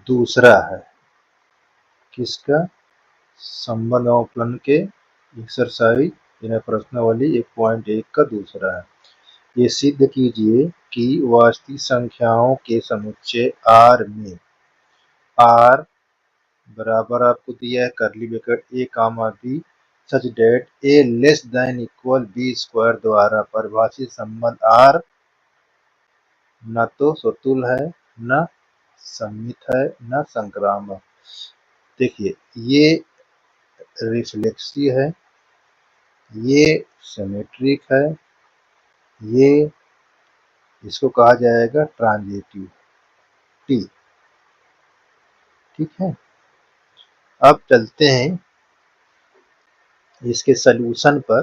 दूसरा है किसका, संबंध अवकलन के एक्सरसाइज यानी प्रश्नावली 1.1 का दूसरा है। ये सिद्ध कीजिए कि वास्तविक संख्याओं के समुच्चय R में R बराबर आपको दिया है curly bracket A, B such that A less than equal B square द्वारा परिभाषित संबंध R न तो स्वतुल है, न सममित है, न संक्रामक। देखिए ये रिफ्लेक्सिव है, ये सिमेट्रिक है, ये इसको कहा जाएगा ट्रांजिटिव टी। ठीक है, अब चलते हैं इसके सलूशन पर।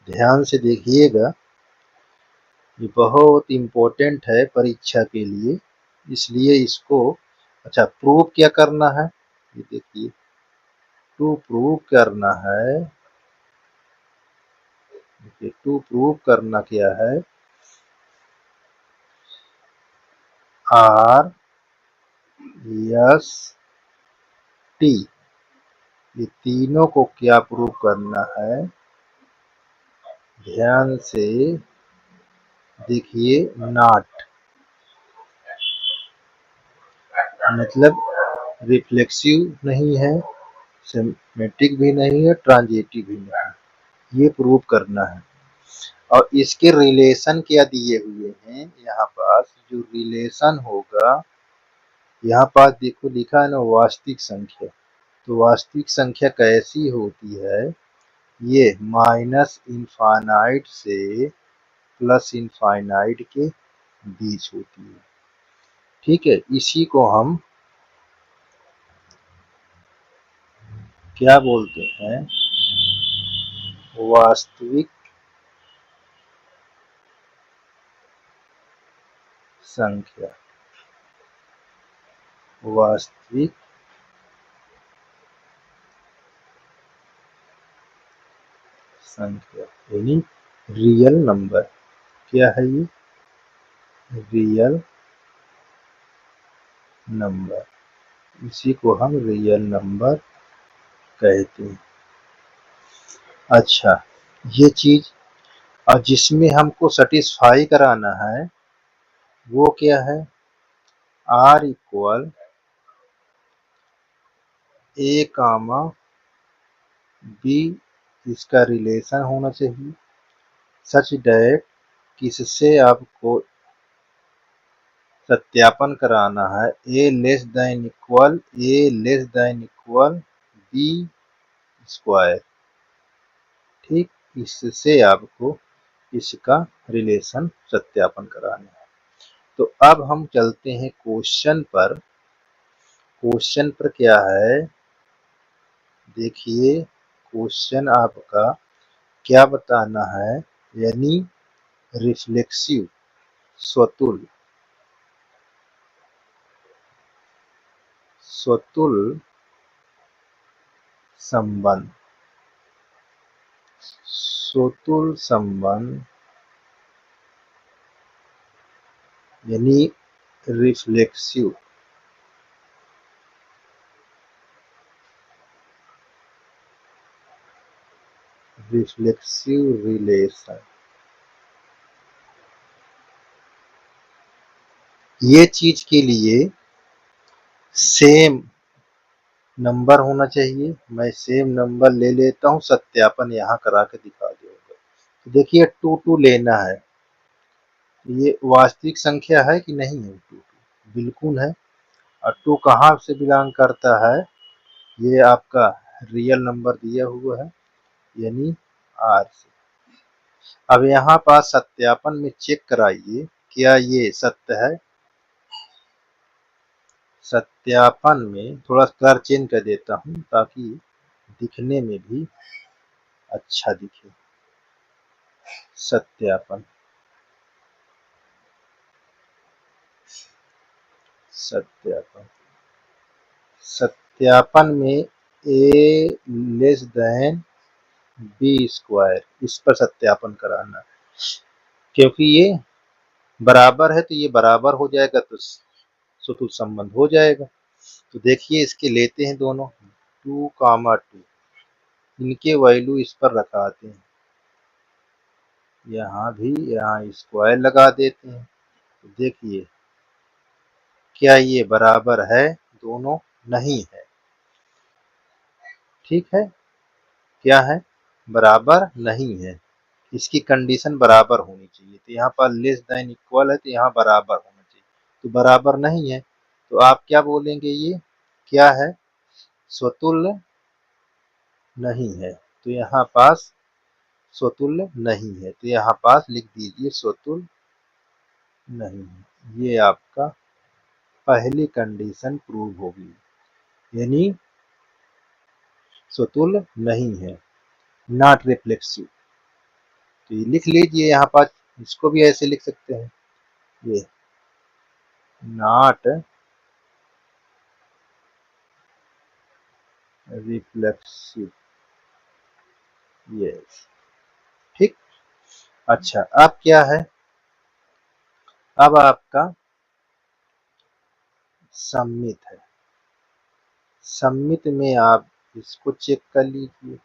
ध्यान से देखिएगा, ये बहुत इम्पोर्टेंट है परीक्षा के लिए, इसलिए इसको अच्छा प्रूव क्या करना है। ये देखिए टू प्रूव करना है, टू प्रूव करना क्या है, आर एस टी, ये तीनों को क्या प्रूव करना है। ध्यान से देखिए, नॉट मतलब रिफ्लेक्सिव नहीं है, सिमेट्रिक भी नहीं है, ट्रांजिटिव भी नहीं है, ये प्रूव करना है। और इसके रिलेशन क्या दिए हुए हैं, यहाँ पास जो रिलेशन होगा, यहाँ पास देखो लिखा है ना वास्तविक संख्या। तो वास्तविक संख्या कैसी होती है, ये माइनस इनफाइनाइट से प्लस इनफाइनाइट के बीच होती है। ठीक है, इसी को हम क्या बोलते हैं, वास्तविक संख्या। वास्तविक संख्या यानी रियल नंबर। क्या है ये, रियल नंबर, इसी को हम रियल नंबर कहते हैं। अच्छा, ये चीज और जिसमें हमको सेटिस्फाई कराना है वो क्या है, R इक्वल A, B, इसका रिलेशन होना चाहिए सच डेट किससे आपको सत्यापन कराना है, A less than equal B square. ठीक, इससे आपको इसका रिलेशन सत्यापन कराना है। तो अब हम चलते हैं क्वेश्चन पर। क्वेश्चन पर क्या है, देखिए क्वेश्चन आपका क्या बताना है, यानी रिफ्लेक्सिव स्वतुल संबंध, स्वतुल संबंध यानी रिफ्लेक्सिव रिलेशन। ये चीज के लिए सेम नंबर होना चाहिए। मैं सेम नंबर ले लेता हूँ, सत्यापन यहाँ करा के दिखा दूंगा। तो देखिए 2 लेना है, ये वास्तविक संख्या है कि नहीं है, 2 बिल्कुल है। और 2 कहाँ से बिलोंग करता है, ये आपका रियल नंबर दिया हुआ है यानी R से। अब यहाँ पास सत्यापन में चेक कराइए क्या ये सत्य है। सत्यापन में थोड़ा कलर चेंज कर देता हूँ ताकि दिखने में भी अच्छा दिखे। सत्यापन सत्यापन सत्यापन में A less then B square, इस पर सत्यापन कराना है। क्योंकि ये बराबर है तो ये बराबर हो जाएगा तो स्वतुल संबंध हो जाएगा। तो देखिए इसके लेते हैं दोनों 2, 2, इनके वैल्यू इस पर रखाते हैं, यहाँ भी यहाँ स्क्वायर लगा देते हैं। तो देखिए क्या ये बराबर है? दोनों नहीं है, ठीक है। क्या है? बराबर नहीं है। इसकी कंडीशन बराबर होनी चाहिए, तो यहाँ पर लेस देन इक्वल है तो यहाँ बराबर होना चाहिए, तो बराबर नहीं है तो आप क्या बोलेंगे? ये क्या है? स्वतुल्य नहीं है। तो यहाँ पास स्वतुल्य नहीं है, तो यहाँ पास लिख दीजिए स्वतुल्य नहीं है। ये आपका पहली कंडीशन प्रूव होगी, यानी स्वतुल्य नहीं है, नॉट रिफ्लेक्सिव। तो ये लिख लीजिए यहाँ पास, इसको भी ऐसे लिख सकते हैं, ये नॉट रिफ्लेक्सिव, यस, ठीक। अच्छा अब क्या है? अब आपका सम्मित है। सम्मित में आप इसको चेक कर लीजिए,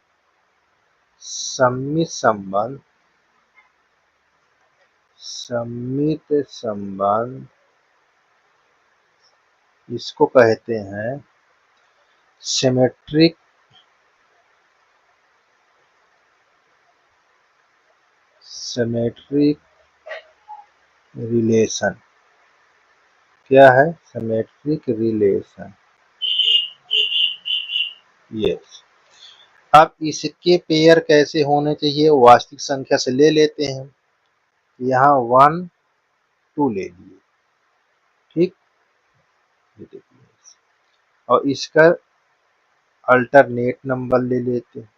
सम्मित संबंध, सम्मित संबंध इसको कहते हैं सिमेट्रिक सिमेट्रिक रिलेशन। क्या है? Symmetric relation, yes. अब इसके पेयर कैसे होने चाहिए? वास्तविक संख्या से ले लेते हैं, यहाँ 1, 2 ले लिए, ठीक। ये देखिए, और इसका अल्टरनेट नंबर ले लेते हैं।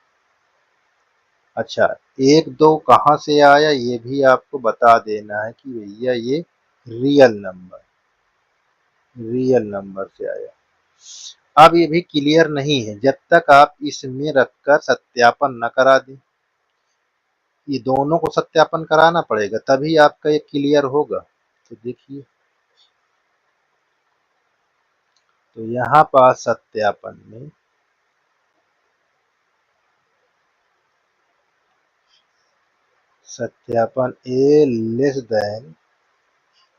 अच्छा 1, 2 कहाँ से आया ये भी आपको बता देना है कि भैया ये रियल नंबर से आया। अब ये भी क्लियर नहीं है जब तक आप इसमें रखकर सत्यापन न करा दें। ये दोनों को सत्यापन कराना पड़ेगा तभी आपका ये क्लियर होगा। तो देखिए, तो यहाँ पास सत्यापन में सत्यापन a less then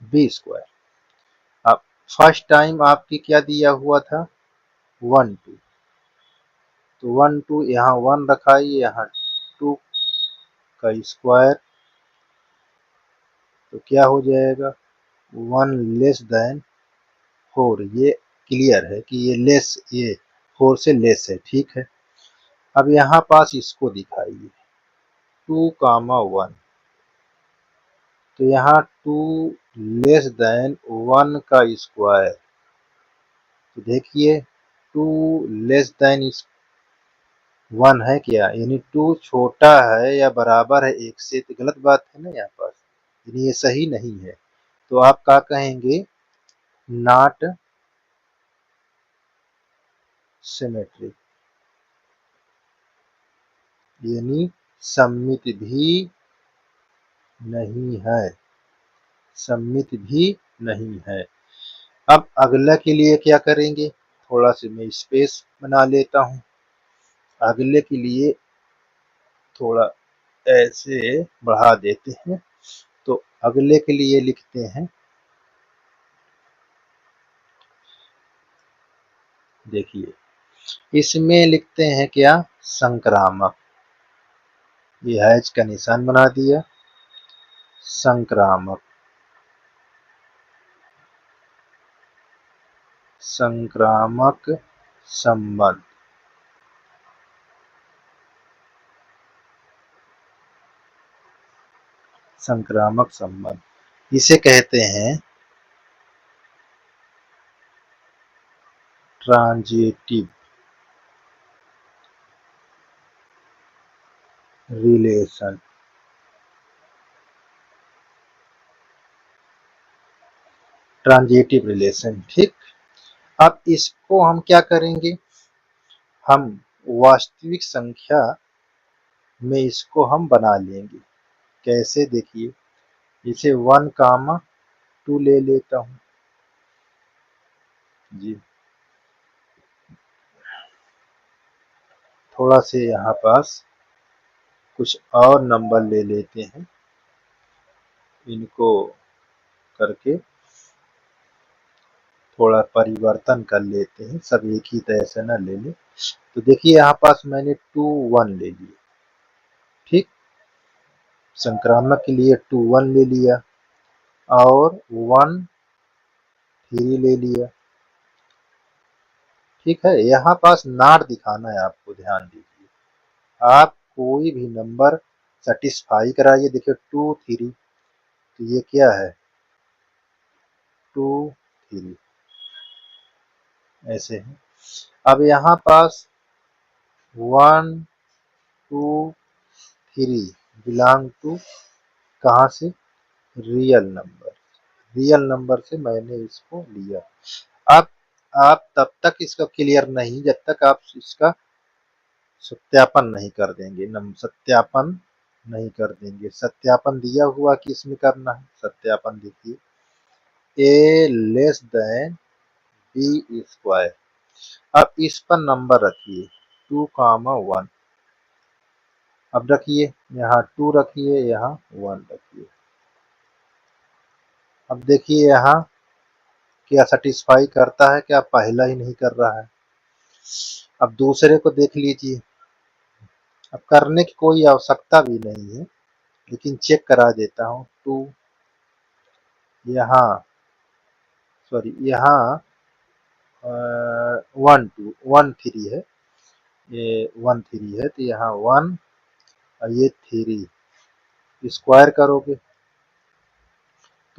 b square. अब फर्स्ट टाइम आपकी क्या दिया हुआ था? 1, 2, तो 1, 2 यहाँ 1 रखाइए, यहाँ 2 का स्क्वायर, तो क्या हो जाएगा? 1 लेस देन 4। ये क्लियर है कि ये 4 से लेस है, ठीक है। अब यहाँ पास इसको दिखाइए 2, 1, तो यहाँ 2 लेस देन 1 का स्क्वायर, तो देखिए 2 लेस देन 1 है क्या? यानी 2 छोटा है या बराबर है 1 से, तो गलत बात है ना यहाँ पास, यानी ये सही नहीं है। तो आप क्या कहेंगे? नॉट सिमेट्रिक, यानी सममित भी नहीं है, सममित भी नहीं है। अब अगला के लिए क्या करेंगे? थोड़ा सा मैं स्पेस बना लेता हूँ। अगले के लिए थोड़ा ऐसे बढ़ा देते हैं, तो अगले के लिए लिखते हैं, देखिए इसमें लिखते हैं क्या? संक्रामक। ये हैच का निशान बना दिया, संक्रामक, संक्रामक संबंध। संक्रामक संबंध इसे कहते हैं ट्रांजिटिव रिलेशन। ट्रांजिटिव रिलेशन, ठीक। अब इसको हम क्या करेंगे? हम वास्तविक संख्या में इसको हम बना लेंगे। कैसे? देखिए इसे 1, 2 ले लेता हूँ जी, थोड़ा से यहाँ पास कुछ और नंबर ले लेते हैं, इनको करके थोड़ा परिवर्तन कर लेते हैं, सब एक ही तरह से ना ले लें। तो देखिए यहाँ पास मैंने 2 1 ले लिए, ठीक, संक्रामक के लिए 2 1 ले लिया और 1 3 ले लिया, ठीक है। यहाँ पास नाट दिखाना है आपको, ध्यान दीजिए, आप कोई भी नंबर सेटिस्फाई कराइए। देखिए 2 3, तो ये क्या है 2 3, ऐसे है। अब यहाँ पास 1 2 3 बिलोंग टू कहाँ से, रियल नंबर, रियल नंबर से मैंने इसको लिया। अब आप तब तक इसका क्लियर नहीं जब तक आप इसका सत्यापन नहीं कर देंगे, सत्यापन नहीं कर देंगे। सत्यापन दिया हुआ कि इसमें करना है सत्यापन, देखिए ए लेस देन बी स्क्वायर। अब इस पर नंबर रखिए 2 1, अब रखिए यहाँ 2 रखिए, यहाँ 1 रखिए। अब देखिए यहाँ क्या सेटिस्फाई करता है, क्या पहला ही नहीं कर रहा है। अब दूसरे को देख लीजिए, अब करने की कोई आवश्यकता भी नहीं है, लेकिन चेक करा देता हूँ। 2 यहाँ, सॉरी यहाँ 1 2 1 3 है, ये 1 3 है, तो यहाँ 1 और ये 3 स्क्वायर करोगे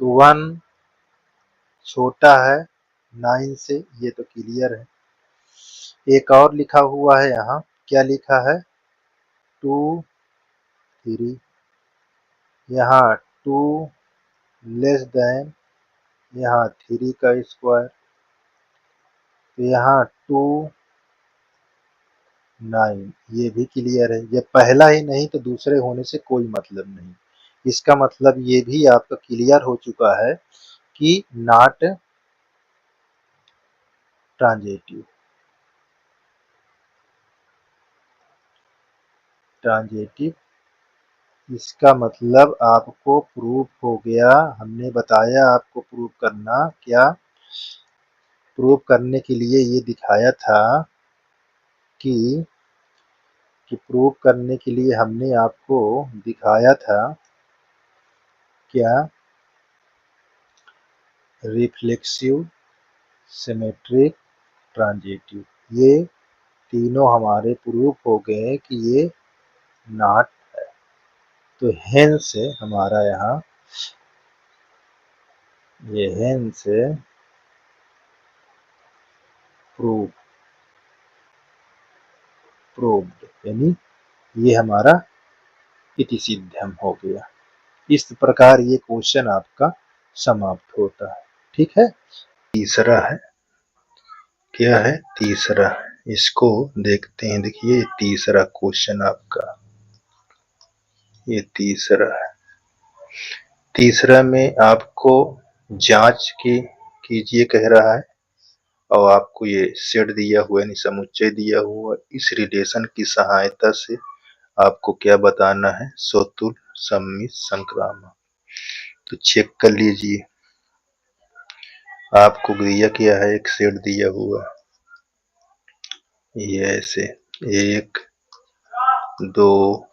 तो 1 छोटा है 9 से, ये तो क्लियर है। एक और लिखा हुआ है यहाँ, क्या लिखा है 2 3, यहाँ 2 लेस देन, यहाँ 3 का स्क्वायर, तो यहाँ 2 9, ये भी क्लियर है। ये पहला ही नहीं तो दूसरे होने से कोई मतलब नहीं। इसका मतलब ये भी आपका क्लियर हो चुका है कि नॉट ट्रांजिटिव, ट्रांजिटिव, इसका मतलब आपको प्रूफ हो गया। हमने बताया आपको प्रूफ करना, क्या प्रूफ करने के लिए ये दिखाया था कि प्रूफ करने के लिए हमने आपको दिखाया था क्या, रिफ्लेक्सिव, सिमेट्रिक, ट्रांजिटिव, ये तीनों हमारे प्रूफ हो गए कि ये नॉट है। तो हेंस हमारा यहाँ ये हेंस प्रूफ, प्रूव्ड, यानी ये हमारा इति सिद्धम हो गया। इस प्रकार ये क्वेश्चन आपका समाप्त होता है, ठीक है। तीसरा है, क्या है तीसरा, इसको देखते हैं। देखिए तीसरा क्वेश्चन आपका, ये तीसरा है। तीसरा में आपको जांच की कीजिए कह रहा है, और आपको ये सेट दिया हुआ है, यानी समुच्चय दिया हुआ, इस रिलेशन की सहायता से आपको क्या बताना है, स्वतुल सम्मित संक्रामक। तो चेक कर लीजिए, आपको दिया क्या है, एक सेट दिया हुआ, ये ऐसे 1 2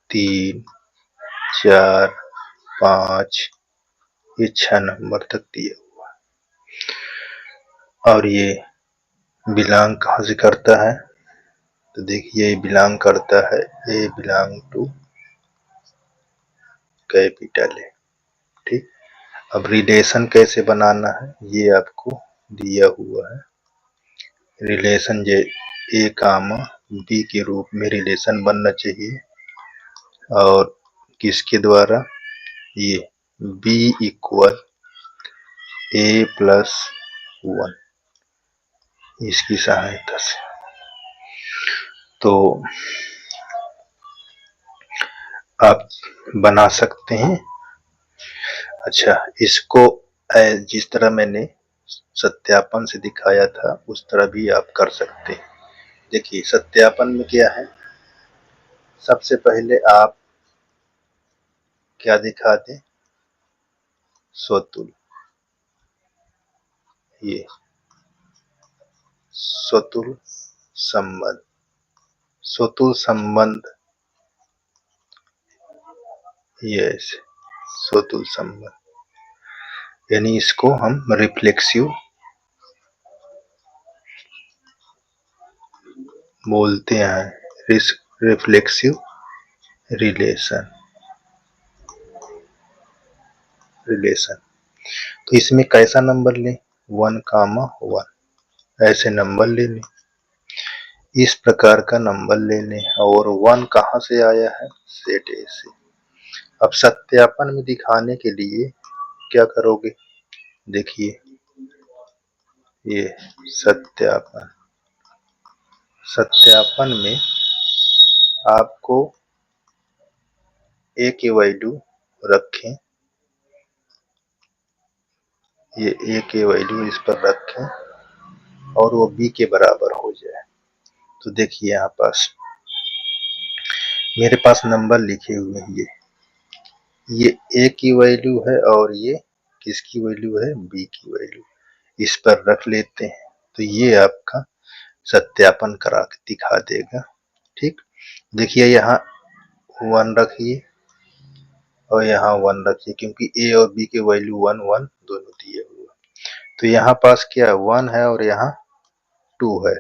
3 4 5, ये 6 नंबर तक दिया हुआ, और ये बिलोंग कहाँ से करता है, तो देखिए ये बिलोंग करता है, ए बिलोंग टू कैपिटल है, ठीक। अब रिलेशन कैसे बनाना है ये आपको दिया हुआ है। रिलेशन जे ए कामा बी के रूप में रिलेशन बनना चाहिए, और किसके द्वारा, ये बी इक्वल ए प्लस 1, इसकी सहायता से। तो आप बना सकते हैं। अच्छा, इसको जिस तरह मैंने सत्यापन से दिखाया था उस तरह भी आप कर सकते हैं। देखिए सत्यापन में क्या है, सबसे पहले आप क्या दिखा दें, स्वतुल, ये स्वतुल संबंध, स्वतुल संबंध, ये स्वतुल संबंध, यानी इसको हम रिफ्लेक्सिव बोलते हैं, रिफ्लेक्सिव रिलेशन। तो इसमें कैसा नंबर लें, 1, 1 ऐसे नंबर ले लें, इस प्रकार का नंबर ले लें। और 1 कहाँ से आया है, सेट ए से। अब सत्यापन में दिखाने के लिए क्या करोगे, देखिए ये सत्यापन, सत्यापन में आपको ए की वैल्यू रखें, ये ए की वैल्यू इस पर रखें और वो बी के बराबर हो जाए। तो देखिए यहाँ पास मेरे पास नंबर लिखे हुए हैं, ये ए की वैल्यू है और ये किसकी वैल्यू है, बी की वैल्यू, इस पर रख लेते हैं। तो ये आपका सत्यापन करा के दिखा देगा। ठीक, देखिए यहाँ 1 रखिए और यहाँ 1 रखिए, क्योंकि ए और बी के वैल्यू 1, 1 दोनों दिए हुए। तो यहाँ पास क्या 1 है और यहाँ 2 है।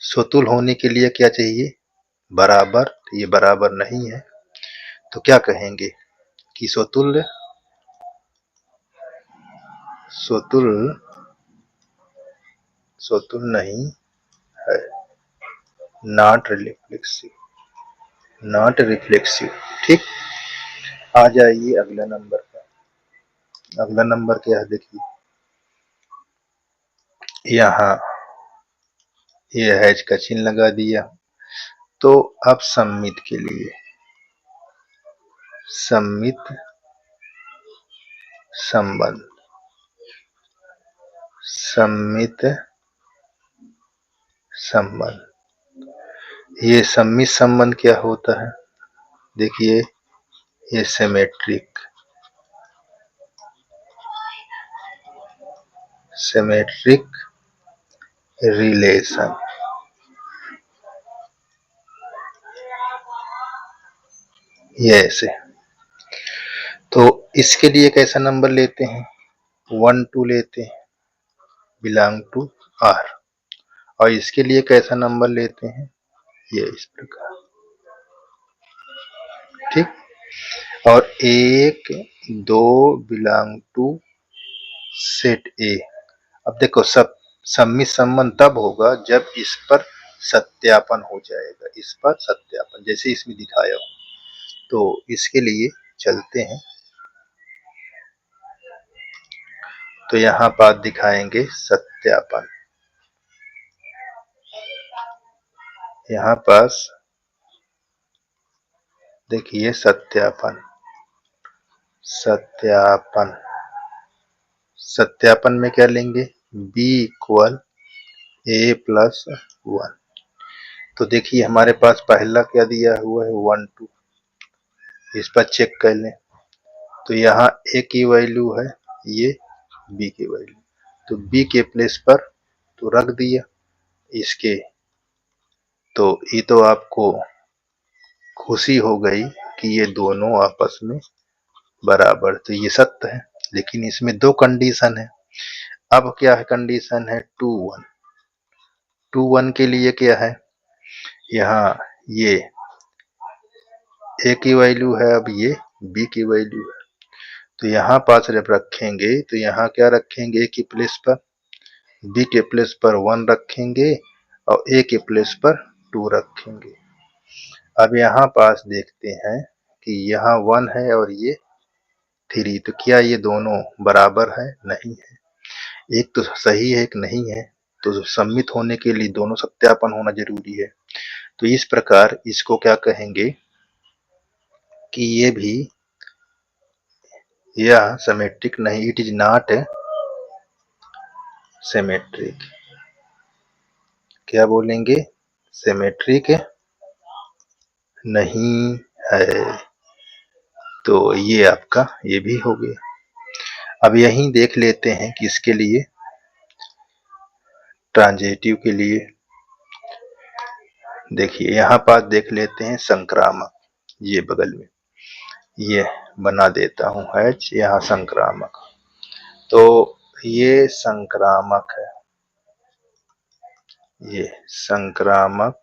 स्वतुल होने के लिए क्या चाहिए, बराबर। तो ये बराबर नहीं है, तो क्या कहेंगे कि स्वतुल्य, स्वतुल, स्वतुल नहीं है, नॉट रिफ्लेक्सिव, नॉट रिफ्लेक्सिव। ठीक, आ जाइए अगला नंबर पर। अगला नंबर क्या है, देखिए यहाँ ये हैज का चिन्ह लगा दिया। तो अब सम्मित के लिए, सम्मित संबंध, सम्मित संबंध, ये सम्मित संबंध क्या होता है, देखिए ये सिमेट्रिक, सिमेट्रिक रिलेशन। ये ऐसे, तो इसके लिए कैसा नंबर लेते हैं, 1, 2 लेते हैं, बिलोंग टू आर। और इसके लिए कैसा नंबर लेते हैं, ये इस प्रकार। ठीक, और 1, 2 बिलोंग टू सेट ए। अब देखो सब सम्मित संबंध तब होगा जब इस पर सत्यापन हो जाएगा, इस पर सत्यापन जैसे इसमें दिखाया हो। तो इसके लिए चलते हैं, तो यहाँ बात दिखाएंगे सत्यापन। यहाँ पास देखिए सत्यापन, सत्यापन, सत्यापन में क्या लेंगे, b इक्वल a प्लस 1। तो देखिए हमारे पास पहला क्या दिया हुआ है, 1, 2, इस पर चेक कर लें। तो यहाँ a की वैल्यू है, ये b की वैल्यू, तो b के प्लेस पर तो रख दिया इसके। तो ये तो आपको खुशी हो गई कि ये दोनों आपस में बराबर, तो ये सत्य है। लेकिन इसमें 2 कंडीशन है। अब क्या है कंडीशन है, 2, 1, 2, 1 के लिए क्या है, यहाँ ये a की वैल्यू है, अब ये b की वैल्यू है। तो यहाँ पास जब रखेंगे तो यहाँ क्या रखेंगे, a की प्लेस पर, b के प्लेस पर 1 रखेंगे और a के प्लेस पर 2 रखेंगे। अब यहाँ पास देखते हैं कि यहाँ 1 है और ये 3, तो क्या ये दोनों बराबर है, नहीं है, एक तो सही है एक नहीं है। तो सम्मित होने के लिए दोनों सत्यापन होना जरूरी है। तो इस प्रकार इसको क्या कहेंगे कि ये भी, यह सिमेट्रिक नहीं, इट इज नॉट सिमेट्रिक। क्या बोलेंगे, सिमेट्रिक नहीं है। तो ये आपका ये भी हो गया। अब यहीं देख लेते हैं कि इसके लिए ट्रांजिटिव के लिए देखिए यहाँ पास देख लेते हैं संक्रामक, ये बगल में ये बना देता हूँ H, यहाँ संक्रामक, तो ये संक्रामक है, ये संक्रामक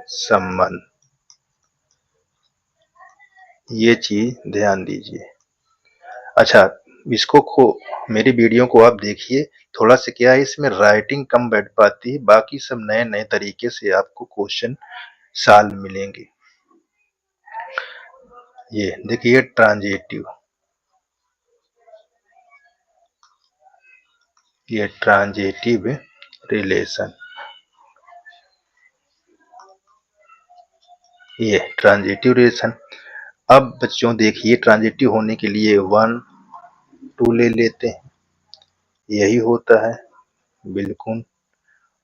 संबंध, ये चीज ध्यान दीजिए। अच्छा, इसको मेरी वीडियो को आप देखिए, थोड़ा सा क्या है इसमें राइटिंग कम बैठ पाती है, बाकी सब नए नए तरीके से आपको क्वेश्चन सॉल्व मिलेंगे। ये देखिए ट्रांजिटिव, ये ट्रांजिटिव रिलेशन, ये ट्रांजिटिव रिलेशन। अब बच्चों देखिए ट्रांजिटिव होने के लिए 1 2 ले लेते हैं, यही होता है बिल्कुल,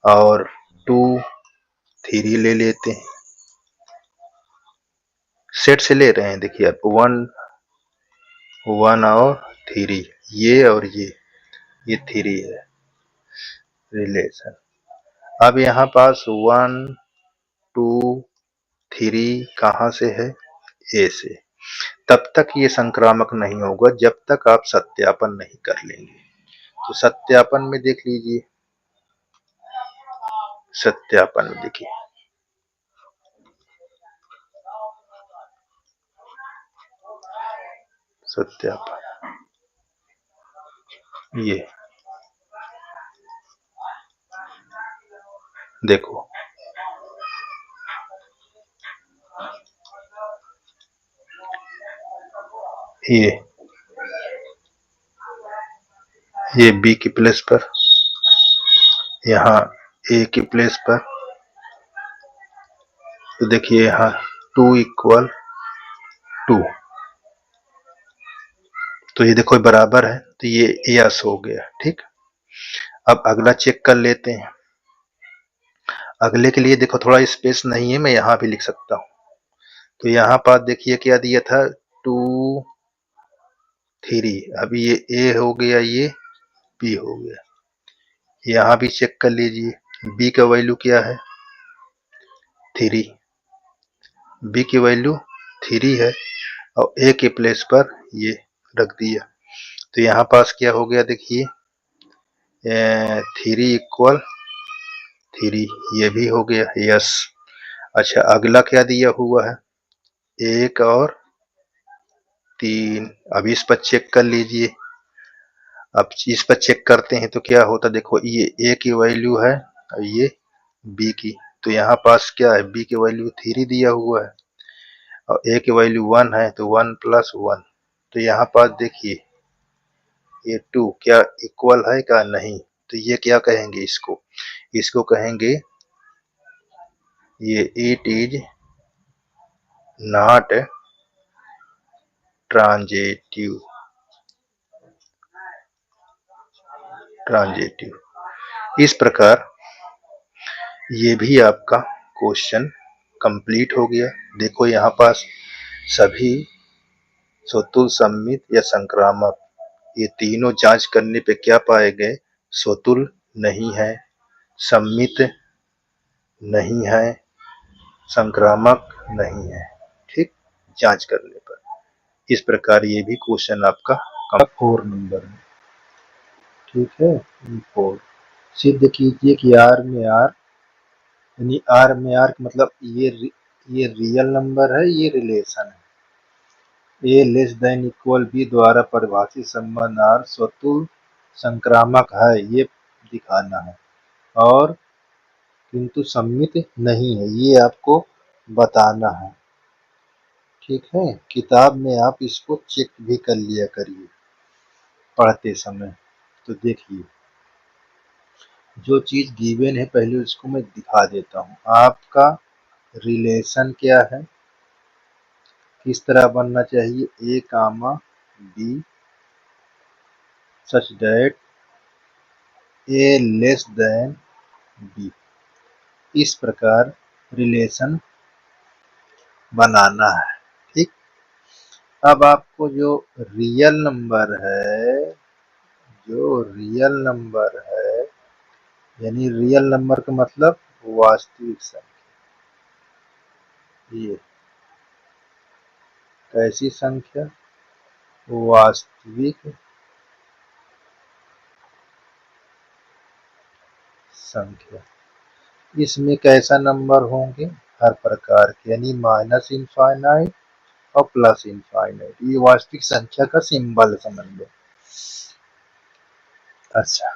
और 2 3 ले लेते हैं, सेट से ले रहे हैं। देखिए आप 1 और 3, ये और ये 3 है रिलेशन। अब यहाँ पास 1 2 3 कहाँ से है, ए से। तब तक ये संक्रामक नहीं होगा जब तक आप सत्यापन नहीं कर लेंगे। तो सत्यापन में देख लीजिए, सत्यापन में देखिए सत्यापन, ये देखो ये बी की प्लेस पर, यहाँ ए की प्लेस पर, तो देखिए यहाँ 2 = 2, तो ये देखो बराबर है, तो ये यस हो गया। ठीक, अब अगला चेक कर लेते हैं। अगले के लिए देखो थोड़ा स्पेस नहीं है, मैं यहाँ भी लिख सकता हूँ। तो यहाँ पास देखिए क्या दिया था 2 3, अभी ये ए हो गया, ये बी हो गया। यहाँ भी चेक कर लीजिए, बी का वैल्यू क्या है 3, बी की वैल्यू 3 है, और ए के प्लेस पर ये रख दिया। तो यहाँ पास क्या हो गया देखिए 3 = 3, ये भी हो गया यस। अच्छा, अगला क्या दिया हुआ है 1 और 3, अब इस पर चेक कर लीजिए। अब इस पर चेक करते हैं तो क्या होता, देखो ये ए की वैल्यू है और ये बी की, तो यहाँ पास क्या है बी की वैल्यू 3 दिया हुआ है और ए की वैल्यू 1 है, तो 1 + 1, तो यहाँ पास देखिए ये 2 क्या इक्वल है क्या, नहीं, तो ये क्या कहेंगे इसको, इसको कहेंगे ये it is not transitive, transitive. इस प्रकार ये भी आपका क्वेश्चन कंप्लीट हो गया। देखो यहाँ पास सभी स्वतुल, सम्मित या संक्रामक, ये तीनों जांच करने पे क्या पाए गए, स्वतुल नहीं है, सम्मित नहीं है, संक्रामक नहीं है। ठीक, जांच करने पर। इस प्रकार ये भी क्वेश्चन आपका 4 नंबर है। ठीक है, 4 सिद्ध कीजिए कि आर में आर, यानी आर में आर मतलब ये रियल नंबर है, ये रिलेशन है। ए <= बी द्वारा परिभाषित संबंध आर स्वतुल संक्रामक है, ये दिखाना है, और किंतु सम्मित नहीं है, ये आपको बताना है। ठीक है, किताब में आप इसको चेक भी कर लिया करिए पढ़ते समय। तो देखिए जो चीज गिवन है पहले उसको मैं दिखा देता हूँ। आपका रिलेशन क्या है, किस तरह बनना चाहिए, A comma B such that A <= B, इस प्रकार रिलेशन बनाना है। ठीक, अब आपको जो रियल नंबर है, यानी रियल नंबर का मतलब वास्तविक संख्या, ये कैसी संख्या, वास्तविक संख्या। इसमें कैसा नंबर होंगे, हर प्रकार के, यानी माइनस इनफाइनाइट और प्लस इनफाइनाइट, ये वास्तविक संख्या का सिंबल समझ लो। अच्छा,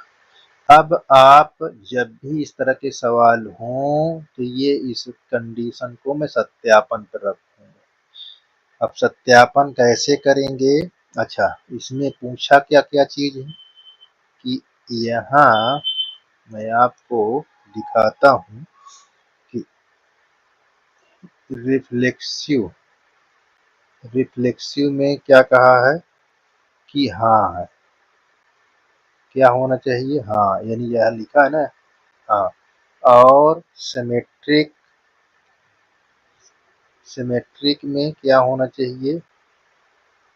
अब आप जब भी इस तरह के सवाल हों तो ये इस कंडीशन को मैं सत्यापन पर रखूंगा। अब सत्यापन कैसे करेंगे। अच्छा, इसमें पूछा क्या क्या चीज है कि यहाँ मैं आपको दिखाता हूँ कि रिफ्लेक्सिव में क्या कहा है कि हाँ है, क्या होना चाहिए, हाँ, यानी यह लिखा है ना, हाँ। और सिमेट्रिक में क्या होना चाहिए,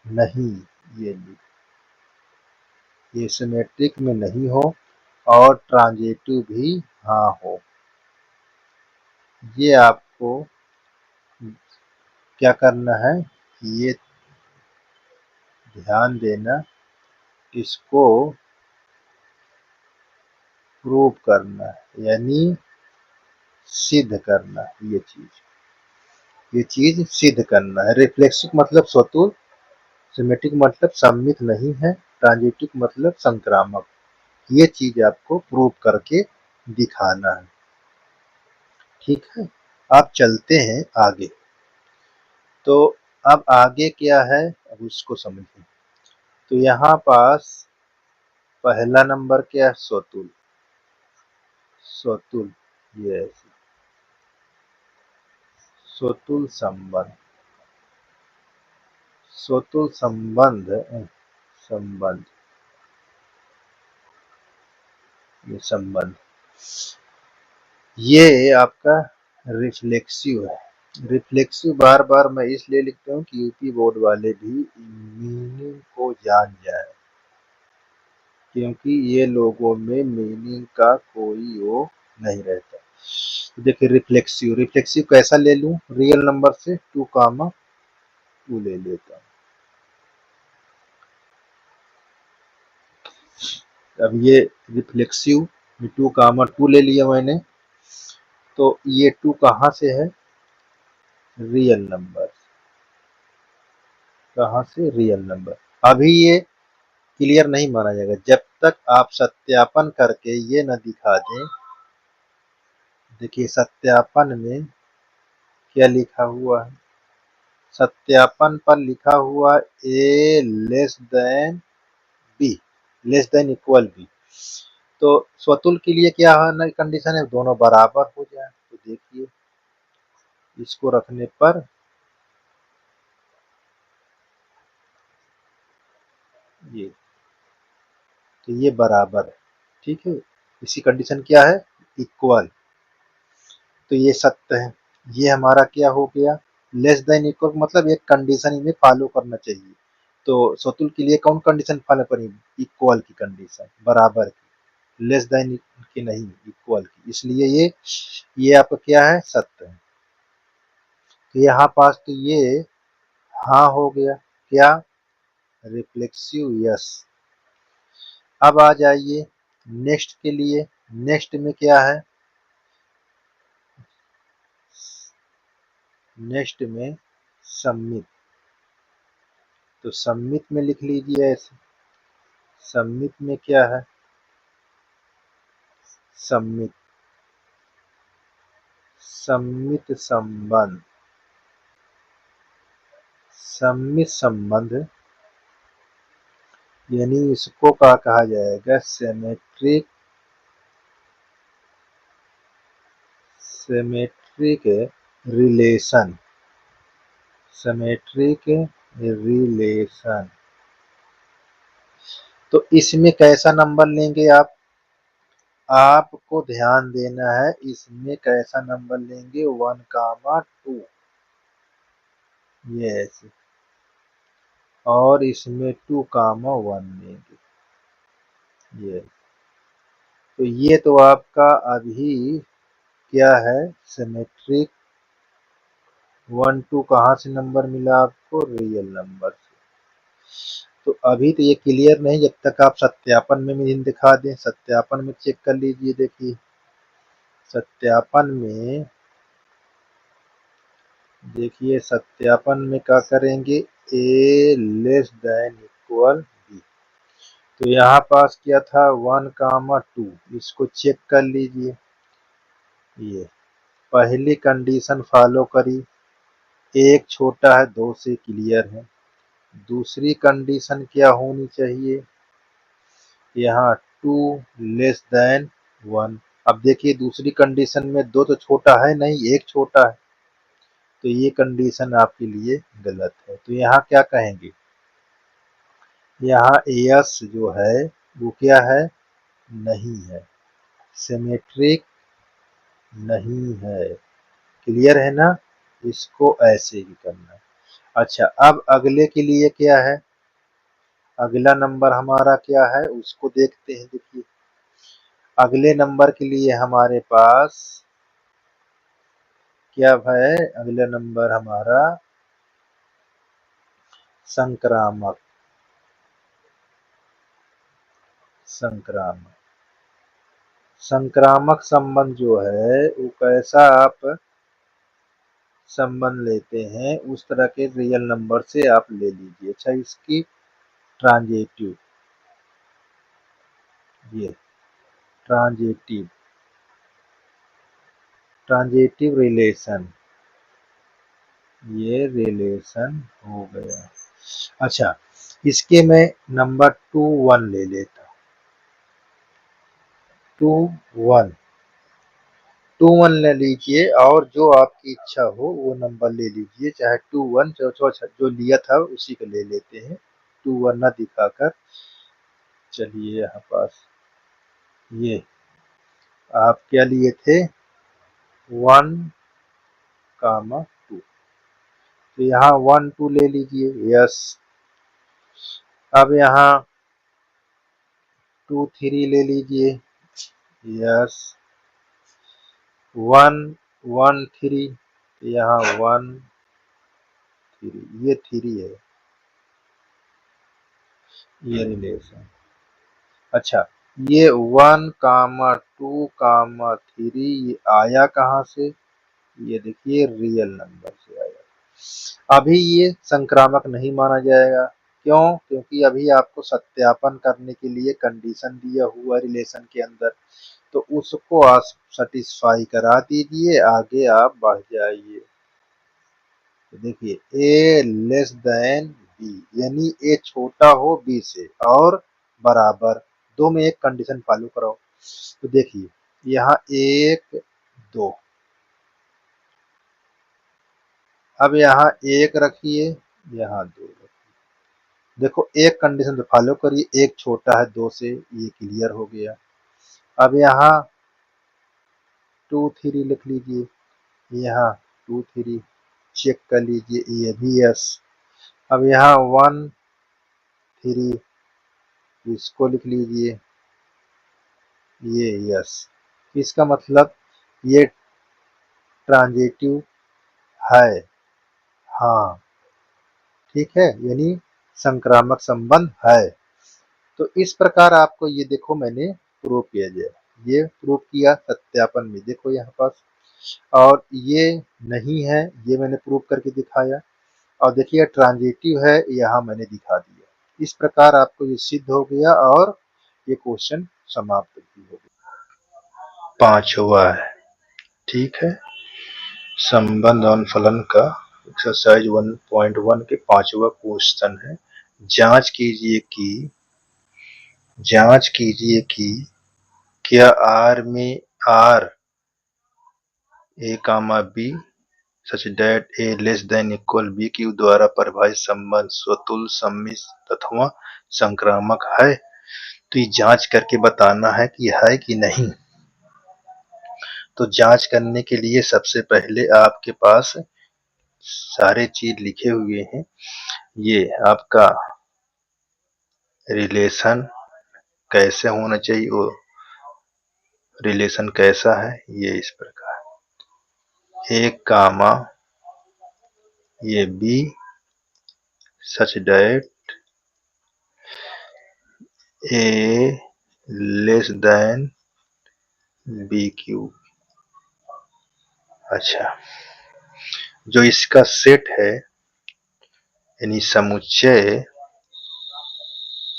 नहीं, ये सिमेट्रिक में नहीं हो, और ट्रांजिटिव भी हाँ हो। ये आपको क्या करना है, ये ध्यान देना, इसको प्रूव करना है, यानी सिद्ध करना, ये चीज सिद्ध करना है। रिफ्लेक्सिव मतलब स्वतुल, सिमेट्रिक मतलब सममित नहीं है, ट्रांजिटिव मतलब संक्रामक। ये चीज आपको प्रूव करके दिखाना है। ठीक है, आप चलते हैं आगे। तो अब आगे क्या है, अब उसको समझें। तो यहाँ पास पहला नंबर क्या है, स्वतुल, ये स्वतुल संबंध, स्वतुल संबंध, ये संबंध, ये आपका रिफ्लेक्सिव है। रिफ्लेक्सिव बार बार मैं इसलिए लिखता हूँ कि यूपी बोर्ड वाले भी मीनिंग को जान जाए, क्योंकि ये लोगों में मीनिंग का कोई वो नहीं रहता। तो देखिए, रिफ्लेक्सिव कैसा ले लूं, रियल नंबर से 2, 2 ले लेता हूँ। अब ये रिफ्लेक्सिव 2, 2 ले लिया मैंने, तो ये 2 कहाँ से है, रियल नंबर, कहाँ से, रियल नंबर। अभी ये क्लियर नहीं माना जाएगा जब तक आप सत्यापन करके ये न दिखा दें। देखिए, सत्यापन में क्या लिखा हुआ है, सत्यापन पर लिखा हुआ A less than B, less than equal B. तो स्वतुल के लिए क्या है कंडीशन है, दोनों बराबर हो जाए। तो देखिए, इसको रखने पर ये, तो ये बराबर है। ठीक है, इसी कंडीशन क्या है, इक्वल, तो ये सत्य है। ये हमारा क्या हो गया, लेस देन इक्वल, मतलब एक कंडीशन इन्हें फॉलो करना चाहिए। तो स्वतुल के लिए कौन कंडीशन फॉलो करेंगे, इक्वल की कंडीशन, बराबर की, लेस देन की नहीं, इक्वल की, इसलिए ये आपका क्या है, सत्य है। तो यहाँ पास तो ये हाँ हो गया, क्या, रिफ्लेक्सिव, यस। अब आ जाइए नेक्स्ट के लिए। नेक्स्ट में क्या है, नेक्स्ट में सम्मित, तो सम्मित में लिख लीजिए ऐसे। सम्मित में क्या है, सम्मित, सम्मित संबंध, सम्मित संबंध, यानी इसको क्या कहा जाएगा, symmetric, symmetric relation, symmetric relation. तो इसमें कैसा नंबर लेंगे आप, आपको ध्यान देना है इसमें कैसा नंबर लेंगे, 1, 2, ये ऐसे, और इसमें 2, 1 लेंगे, ये। तो ये तो आपका अभी क्या है, सिमेट्रिक। 1, 2 कहाँ से नंबर मिला आपको, रियल नंबर से। तो अभी तो ये क्लियर नहीं, जब तक आप सत्यापन में भी दिखा दें। सत्यापन में चेक कर लीजिए, देखिए सत्यापन में, देखिए सत्यापन में क्या करेंगे, a less than equal b। तो यहाँ पास क्या था, 1, 2, इसको चेक कर लीजिए। ये पहली कंडीशन फॉलो करी, एक छोटा है 2 से, क्लियर है। दूसरी कंडीशन क्या होनी चाहिए, यहाँ 2 लेस देन 1। अब देखिए दूसरी कंडीशन में 2 तो छोटा है नहीं, 1 छोटा है, तो ये कंडीशन आपके लिए गलत है। तो यहाँ क्या कहेंगे, यहाँ एस जो है वो क्या है, नहीं है, सिमेट्रिक नहीं है। क्लियर है ना, इसको ऐसे ही करना है। अच्छा, अब अगले के लिए क्या है, अगला नंबर हमारा क्या है उसको देखते हैं। देखिए अगले नंबर के लिए हमारे पास क्या है, अगला नंबर हमारा संक्रामक। संक्रामक संक्रामक संबंध जो है वो कैसा आप संबंध लेते हैं, उस तरह के रियल नंबर से आप ले लीजिए। अच्छा, इसकी ट्रांजेटिव, ये ट्रांजेटिव ट्रांजेटिव रिलेशन, ये रिलेशन हो गया। अच्छा, इसके मैं नंबर 2, 1 ले लेता हूँ। 2, 1 2, 1 ले लीजिए, और जो आपकी इच्छा हो वो नंबर ले लीजिए, चाहे 2, 1 जो लिया था उसी को ले लेते हैं। 2, 1 ना दिखाकर, चलिए यहाँ पास ये आप क्या लिए थे, 1, 2, तो यहाँ 1, 2 ले लीजिए, यस। अब यहाँ 2, 3 ले लीजिए, यस। 1, 1, 3, यहाँ 1, 3, ये 3 है, ये रिलेशन। अच्छा, ये 1, 2, 3 ये आया कहाँ से, ये देखिए रियल नंबर से आया। अभी ये संक्रामक नहीं माना जाएगा, क्यों, क्योंकि अभी आपको सत्यापन करने के लिए कंडीशन दिया हुआ रिलेशन के अंदर, तो उसको आप सेटिस्फाई करा दीजिए, आगे आप बढ़ जाइए। तो देखिए ए लेस देन बी, यानी ए छोटा हो बी से और बराबर, दो में एक कंडीशन फॉलो कराओ। तो देखिए यहाँ 1, 2, अब यहाँ 1 रखिए, यहाँ 2 रखिए। देखो एक कंडीशन तो फॉलो करिए, एक छोटा है 2 से, ये क्लियर हो गया। अब यहाँ 2, 3 लिख लीजिए, यहाँ 2, 3 चेक कर लीजिए, ये भी यस। अब यहाँ 1, 3 इसको लिख लीजिए, ये यस। इसका मतलब ये ट्रांजिटिव है, हाँ ठीक है, यानी संक्रामक संबंध है। तो इस प्रकार आपको ये देखो मैंने प्रूव किया जाए, ये प्रूव किया सत्यापन में, देखो यहाँ पास, और ये नहीं है, ये मैंने प्रूव करके दिखाया, और देखिए ट्रांजिटिव है, यहाँ मैंने दिखा दिया। इस प्रकार आपको ये सिद्ध हो गया और ये क्वेश्चन समाप्त भी हो गया। पांचवा है, ठीक है, संबंध और फलन का एक्सरसाइज 1.1 के पांचवा क्वेश्चन है। जांच कीजिए कि क्या आर में R A comma B such that A less than equal B cube द्वारा परिभाषित संबंध स्वतुल, सम्मिश्र अथवा संक्रामक है। तो ये जांच करके बताना है कि है कि नहीं। तो जांच करने के लिए सबसे पहले आपके पास सारे चीज लिखे हुए हैं। ये आपका रिलेशन कैसे होना चाहिए, वो रिलेशन कैसा है, ये इस प्रकार ए कामा ये B such that A less than B cube. अच्छा, जो इसका सेट है यानी समुच्चय,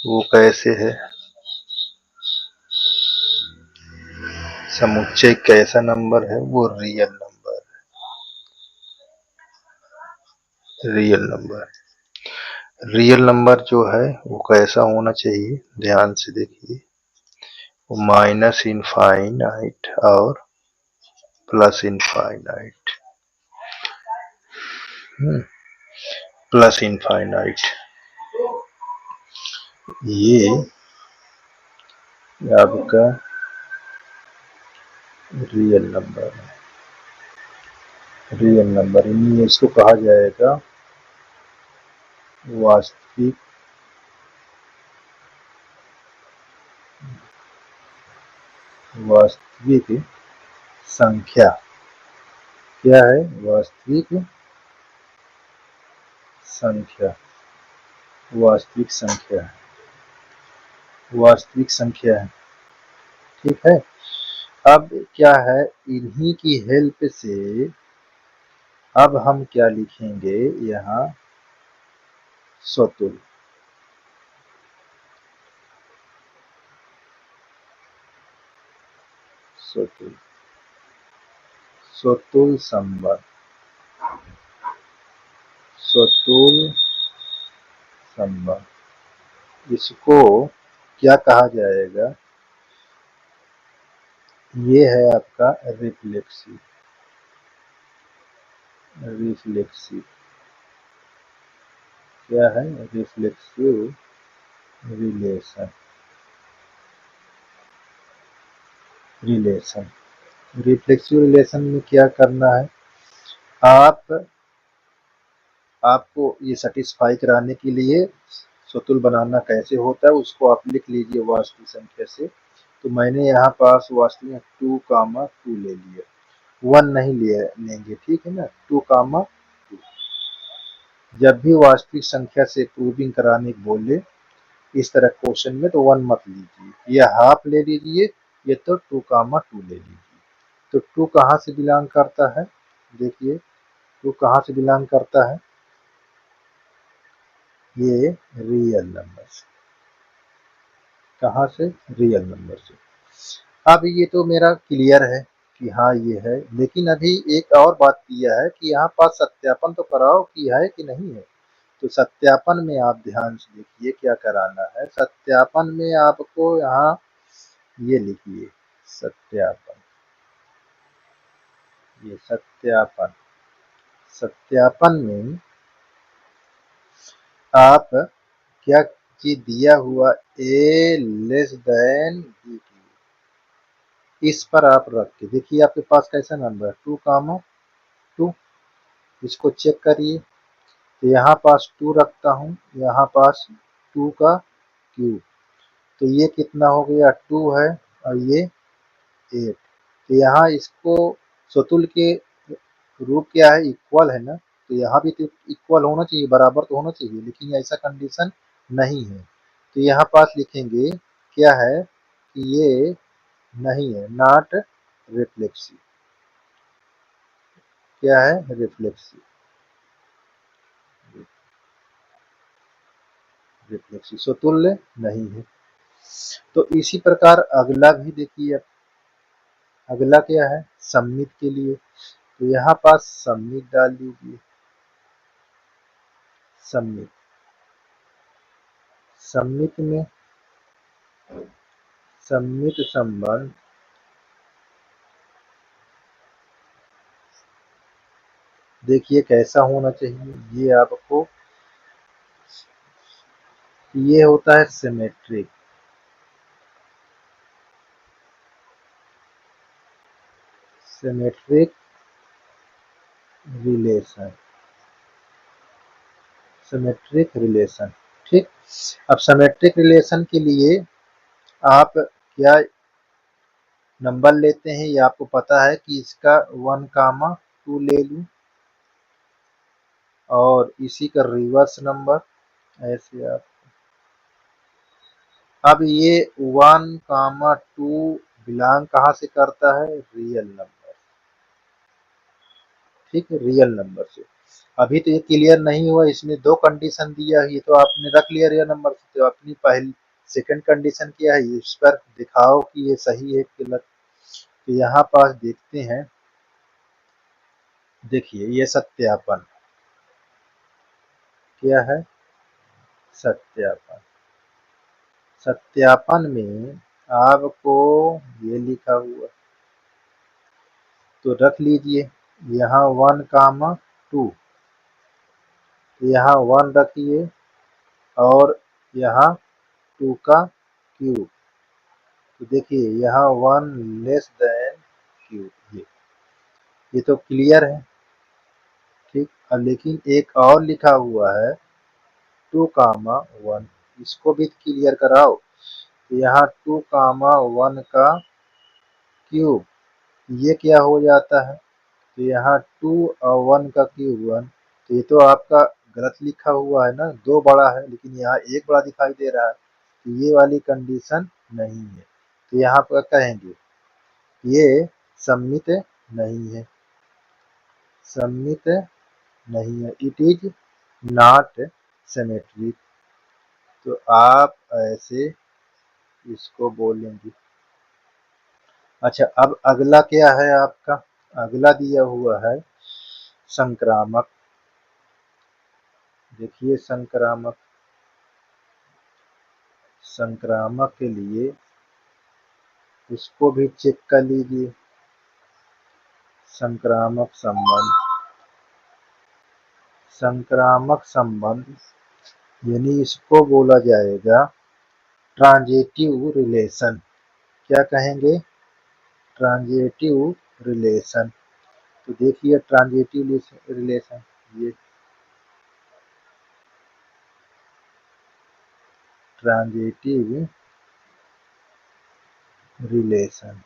वो कैसे है, समुच्चय कैसा नंबर है, वो real number, real number. Real number जो है वो कैसा होना चाहिए, ध्यान से देखिए, वो माइनस इनफाइनाइट और प्लस इनफाइनाइट, प्लस इनफाइनाइट, ये आपका रियल नंबर है। रियल नंबर यानी इसको कहा जाएगा वास्तविक वास्तविक संख्या। क्या है, वास्तविक संख्या, वास्तविक संख्या है, वास्तविक संख्या है। ठीक है। अब क्या है, इन्हीं की हेल्प से अब हम क्या लिखेंगे यहाँ, स्वतुल, स्वतुल, स्वतुल संबंध, स्वतुल संबंध, इसको क्या कहा जाएगा, ये है आपका रिफ्लेक्सिव, रिफ्लेक्सिव, क्या है, reflexive relation, relation. Reflexive relation में क्या करना है, आपको ये सेटिस्फाई कराने के लिए स्वतुल बनाना कैसे होता है उसको आप लिख लीजिए वास्तविक संख्या से। तो मैंने यहाँ पास वास्तविक 2, 2 ले लिया, 1 नहीं लेंगे, ठीक है ना, 2, 2। जब भी वास्तविक संख्या से प्रूविंग कराने बोले इस तरह क्वेश्चन में, तो 1 मत लीजिए, ये हाफ ले लीजिए, ये तो 2, 2 ले लीजिए। तो 2 कहाँ से बिलोंग करता है, देखिए 2 कहाँ से बिलोंग करता है, ये रियल नंबर से, कहाँ से, रियल नंबर से। अब ये तो मेरा क्लियर है कि हाँ ये है, लेकिन अभी एक और बात किया है कि यहाँ पास सत्यापन तो कराओ कि है कि नहीं है। तो सत्यापन में आप ध्यान से देखिए क्या कराना है, सत्यापन में आपको यहाँ ये लिखिए, सत्यापन, ये सत्यापन, सत्यापन में आप क्या चीज दिया हुआ, ए लेस देन बी की, इस पर आप रख के देखिए आपके पास कैसा नंबर है, 2, इसको चेक करिए। तो यहाँ पास 2 रखता हूँ, यहाँ पास 2 का क्यूब, तो ये कितना हो गया, 2 है और ये 8। तो यहाँ इसको स्वतुल के रूप क्या है, इक्वल है ना, तो यहाँ भी तो इक्वल होना चाहिए, बराबर तो होना चाहिए, लेकिन ऐसा कंडीशन नहीं है। तो यहाँ पास लिखेंगे क्या है कि ये नहीं है, नॉट रिफ्लेक्सिव, क्या है, रिफ्लेक्सिव, रिफ्लेक्सिव, स्वतुल्य नहीं है। तो इसी प्रकार अगला भी देखिए, अगला क्या है, सममित के लिए, तो यहाँ पास सममित डाल दीजिए, सममित, सममित में सममित संबंध, देखिए कैसा होना चाहिए, ये आपको, ये होता है symmetric, symmetric relation, symmetric relation. ठीक, अब सिमेट्रिक रिलेशन के लिए आप क्या नंबर लेते हैं, ये आपको पता है कि इसका 1, 2 ले लूं और इसी का रिवर्स नंबर ऐसे आप। अब ये 1, 2 बिलोंग कहाँ से करता है, रियल नंबर। ठीक है, रियल नंबर से। अभी तो ये क्लियर नहीं हुआ, इसमें 2 कंडीशन दिया है, ये तो आपने रख लिया रियल नंबर से, तो अपनी पहली सेकंड कंडीशन क्या है, इस पर दिखाओ कि ये सही है कि गलत। तो यहाँ पास देखते हैं, देखिए ये सत्यापन क्या है, सत्यापन। सत्यापन में आपको ये लिखा हुआ तो रख लीजिए, यहाँ 1, 2, यहाँ 1 रखिए और यहाँ 2 का क्यूब। तो देखिए यहाँ 1 लेस देन क्यूब, ये तो क्लियर है। ठीक, अब लेकिन एक और लिखा हुआ है 2, 1, इसको भी क्लियर कराओ। तो यहाँ 2, 1 का क्यूब, ये क्या हो जाता है, तो यहाँ 2 और 1 का क्यूब 1। तो ये तो आपका गलत लिखा हुआ है ना, 2 बड़ा है लेकिन यहाँ 1 बड़ा दिखाई दे रहा है, तो ये वाली कंडीशन नहीं है। तो यहाँ पर कहेंगे ये सम्मित नहीं है, सम्मित नहीं है, इट इज नॉट सिमेट्रिक। तो आप ऐसे इसको बोलेंगे। अच्छा, अब अगला क्या है आपका, अगला दिया हुआ है संक्रामक। देखिए संक्रामक, संक्रामक के लिए उसको भी चेक कर लीजिए। संक्रामक संबंध, संक्रामक संबंध यानी इसको बोला जाएगा ट्रांजिटिव रिलेशन। क्या कहेंगे, ट्रांजिटिव रिलेशन। तो देखिए ट्रांजिटिव रिलेशन, ये ट्रांजिटिव रिलेशन।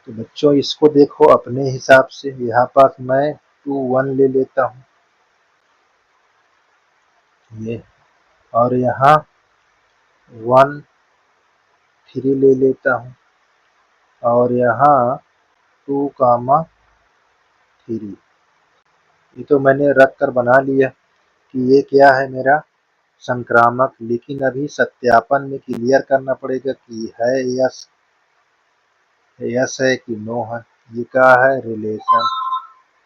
तो बच्चों इसको देखो अपने हिसाब से, यहाँ पास मैं 2, 1 ले लेता हूँ ये, और यहाँ 1, 3 ले लेता हूँ और यहाँ 2, 3। ये तो मैंने रख कर बना लिया कि ये क्या है मेरा संक्रामक, लेकिन अभी सत्यापन में क्लियर करना पड़ेगा कि है यस, यस है कि नो है। ये क्या है, रिलेशन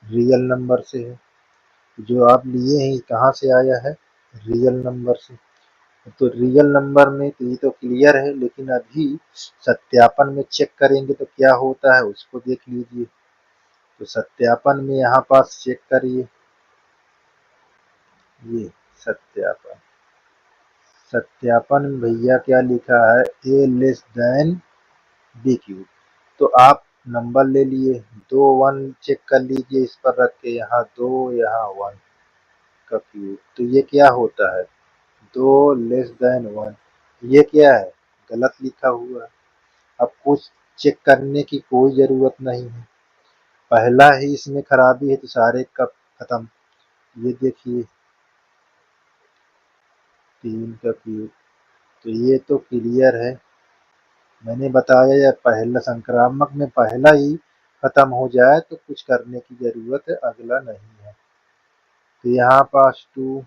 रियल नंबर से है, जो आप लिए हैं कहाँ से आया है, रियल नंबर से। तो रियल नंबर में तो ये तो क्लियर है, लेकिन अभी सत्यापन में चेक करेंगे तो क्या होता है उसको देख लीजिए। तो सत्यापन में यहाँ पास चेक करिए, ये सत्यापन, सत्यापन में भैया क्या लिखा है, ए लेस देन बी क्यूब। तो आप नंबर ले लिए, 2, 1 चेक कर लीजिए इस पर रख के, यहाँ 2 यहाँ 1 का क्यूब। तो ये क्या होता है, 2 लेस देन 1। ये क्या है, गलत लिखा हुआ है। अब कुछ चेक करने की कोई जरूरत नहीं है, पहला ही इसमें खराबी है तो सारे कब खत्म। ये देखिए 3 का क्यूब, तो ये तो क्लियर है, मैंने बताया या पहला संक्रामक में पहला ही खत्म हो जाए तो कुछ करने की जरूरत है, अगला नहीं है। तो यहाँ पास 2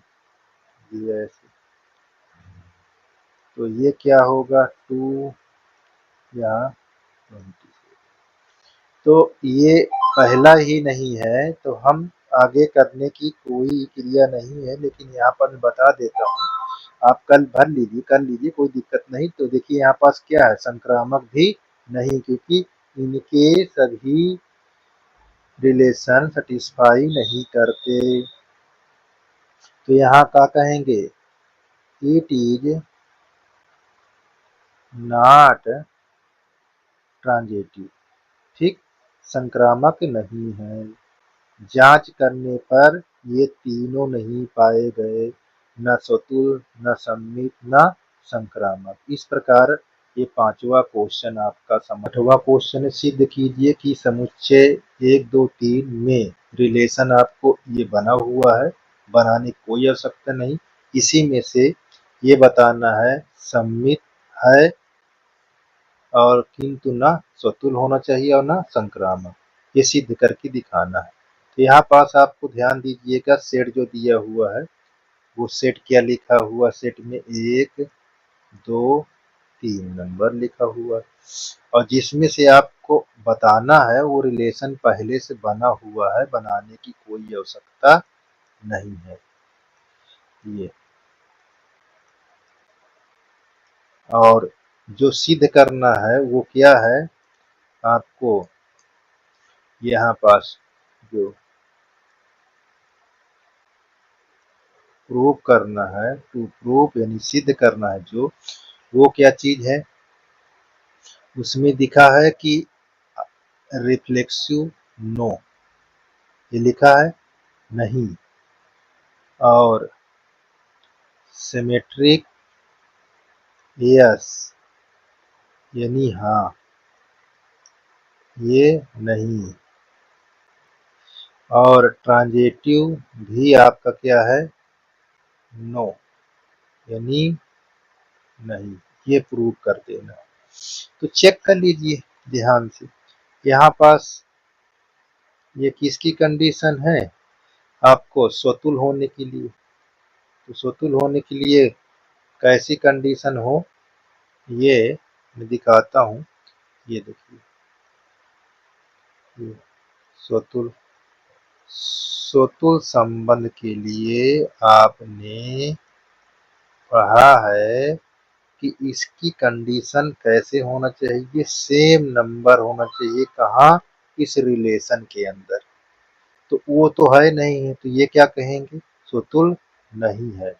ये ऐसे, तो ये क्या होगा 2 यहाँ 20। तो ये पहला ही नहीं है तो हम आगे करने की कोई क्रिया नहीं है, लेकिन यहाँ पर मैं बता देता हूँ, आप कल भर लीजिए, कर लीजिए, कोई दिक्कत नहीं। तो देखिए यहाँ पास क्या है, संक्रामक भी नहीं, क्योंकि इनके सभी रिलेशन सेटिस्फाई नहीं करते। तो यहाँ क्या कहेंगे, इट इज नॉट ट्रांजिटिव, ठीक, संक्रामक नहीं है। जांच करने पर ये तीनों नहीं पाए गए, न स्वतुल, न सम्मित, न संक्रामक। इस प्रकार ये पांचवा क्वेश्चन आपका आठवां क्वेश्चन सिद्ध कीजिए कि समुच्चय 1, 2, 3 में रिलेशन आपको ये बना हुआ है, बनाने की कोई आवश्यकता नहीं। इसी में से ये बताना है सम्मित है और किंतु ना स्वतुल होना चाहिए और ना संक्रामक, ये सिद्ध करके दिखाना है। तो यहाँ पास आपको ध्यान दीजिएगा, सेट जो दिया हुआ है वो सेट क्या लिखा हुआ, सेट में 1, 2, 3 नंबर लिखा हुआ है, और जिसमें से आपको बताना है वो रिलेशन पहले से बना हुआ है, बनाने की कोई आवश्यकता नहीं है। ये और जो सिद्ध करना है वो क्या है, आपको यहाँ पास जो प्रूव करना है, टू प्रूव यानी सिद्ध करना है जो, वो क्या चीज है, उसमें दिखा है कि रिफ्लेक्सिव नो, ये लिखा है नहीं, और सिमेट्रिक यस यानी हाँ, ये नहीं, और ट्रांजिटिव भी आपका क्या है, नो यानी नहीं, ये प्रूव कर देना। तो चेक कर लीजिए ध्यान से, यहाँ पास ये किसकी कंडीशन है, आपको स्वतुल होने के लिए। तो स्वतुल होने के लिए कैसी कंडीशन हो, ये मैं दिखाता हूँ। ये देखिए, ये स्वतुल स्वतुल संबंध के लिए आपने पढ़ा है कि इसकी कंडीशन कैसे होना चाहिए, सेम नंबर होना चाहिए, कहाँ, इस रिलेशन के अंदर। तो वो तो है नहीं है, तो ये क्या कहेंगे, स्वतुल नहीं है,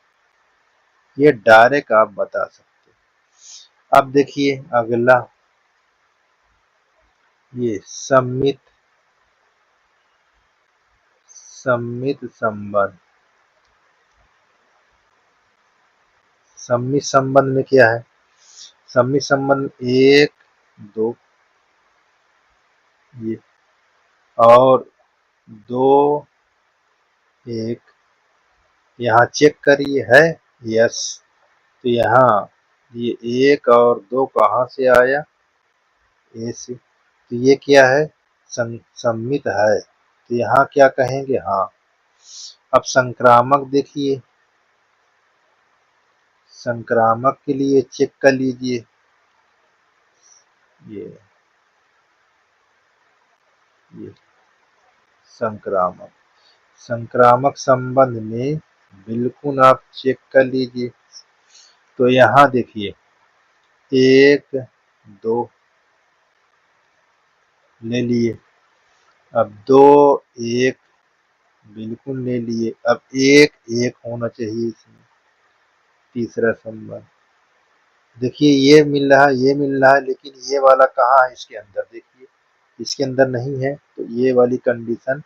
ये डायरेक्ट आप बता सकते हैं। अब देखिए अगला, ये सम्मित सम्मित संबंध। सम्मित संबंध में क्या है, सम्मित संबंध 1, 2 ये, और 2, 1, यहाँ चेक करिए है यस, तो यहाँ ये 1 और 2 कहाँ से आया, ए से, तो ये क्या है, सम्मित है, तो यहाँ क्या कहेंगे, हाँ। अब संक्रामक देखिए, संक्रामक के लिए चेक कर लीजिए, ये संक्रामक संक्रामक संबंध में बिल्कुल आप चेक कर लीजिए। तो यहाँ देखिए 1, 2 ले लिए, अब 2, 1 बिल्कुल ले लिए, अब 1, 1 होना चाहिए इसमें, तीसरा संबंध। देखिए ये मिल रहा है, ये मिल रहा है, लेकिन ये वाला कहाँ है इसके अंदर, देखिए इसके अंदर नहीं है, तो ये वाली कंडीशन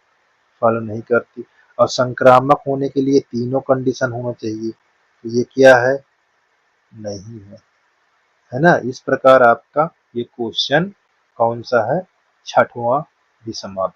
फॉलो नहीं करती। और संक्रामक होने के लिए तीनों कंडीशन होना चाहिए, तो ये क्या है, नहीं है ना। इस प्रकार आपका ये क्वेश्चन कौन सा है, छठवां भी समाप्त।